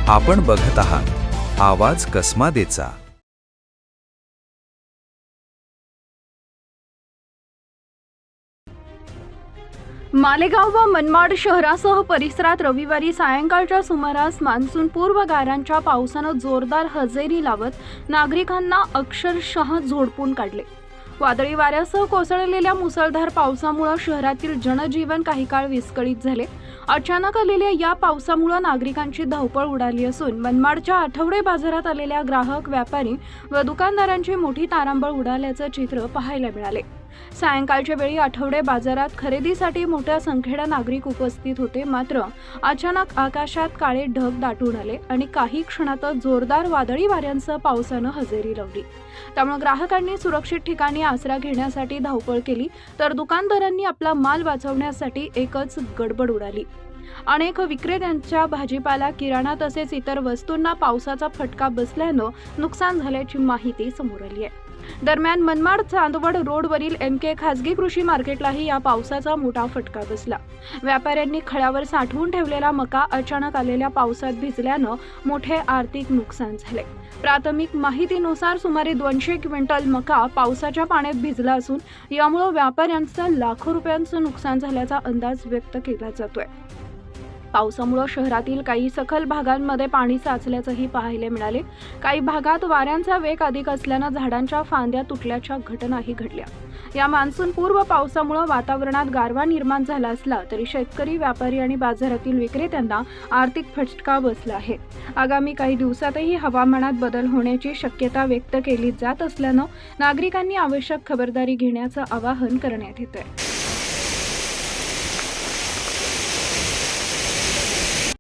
आपण बघत आहात आवाज कसमादेचा। मालेगाव व मनमाड शहरासह परिसरात रविवारी सायंकाळच्या सुमारास मान्सूनपूर्व गारांच्या पावसानं जोरदार हजेरी लावत नागरिकांना अक्षरशः झोडपून काढले। वादळी वाऱ्यासह कोसळलेल्या मुसळधार पावसामुळे शहरातील जनजीवन काही काळ विस्कळीत झाले। अचानक आलेल्या या पावसामुळे नागरिकांची धावपळ उडाली असून मनमाडच्या आठवडे बाजारात आलेल्या ग्राहक, व्यापारी व दुकानदारांची मोठी तारांबळ उडाल्याचे चित्र पाहायला मिळाले। सायंकाळच्या वेळी आठवडे बाजारात खरेदीसाठी मोठ्या संख्येने नागरिक उपस्थित होते, मात्र अचानक आकाशात काळे ढग दाटून आले आणि काही क्षणातच जोरदार वादळी वाऱ्यांसह पावसानं हजेरी लावली। त्यामुळे ग्राहकांनी सुरक्षित ठिकाणी आसरा घेण्यासाठी धावपळ केली, तर दुकानदारांनी आपला माल वाचवण्यासाठी एकच गडबड उडाली। अनेक विक्रेत्यांच्या भाजीपाला, किराणा तसेच इतर वस्तूंना पावसाचा फटका बसल्यानं नुकसान झाल्याची माहिती समोर आली आहे। दरम्यान मनमाड चांदवड रोडवरील MK खासगी कृषी मार्केटलाही या पावसाचा मोठा फटका बसला। व्यापाऱ्यांनी खळ्यावर साठवून ठेवलेला मका अचानक आलेल्या पावसात भिजल्यानं मोठे आर्थिक नुकसान झाले। प्राथमिक माहितीनुसार सुमारे 200 क्विंटल मका पावसाच्या पाण्यात भिजला असून यामुळे व्यापाऱ्यांचं लाखो रुपयांचं नुकसान झाल्याचा अंदाज व्यक्त केला जातोय। पावसामुळे शहरातील काही सखल भागांमध्ये पाणी साचल्याचंही पाहायला मिळाले। काही भागात वाऱ्यांचा वेग अधिक असल्यानं झाडांच्या फांद्या तुटल्याच्या घटनाही घडल्या। या मान्सूनपूर्व पावसामुळे वातावरणात गारवा निर्माण झाला असला तरी शेतकरी, व्यापारी आणि बाजारातील विक्रेत्यांना आर्थिक फटका बसला आहे। आगामी काही दिवसातही हवामानात बदल होण्याची शक्यता व्यक्त केली जात असल्यानं नागरिकांनी आवश्यक खबरदारी घेण्याचं आवाहन करण्यात येत आहे।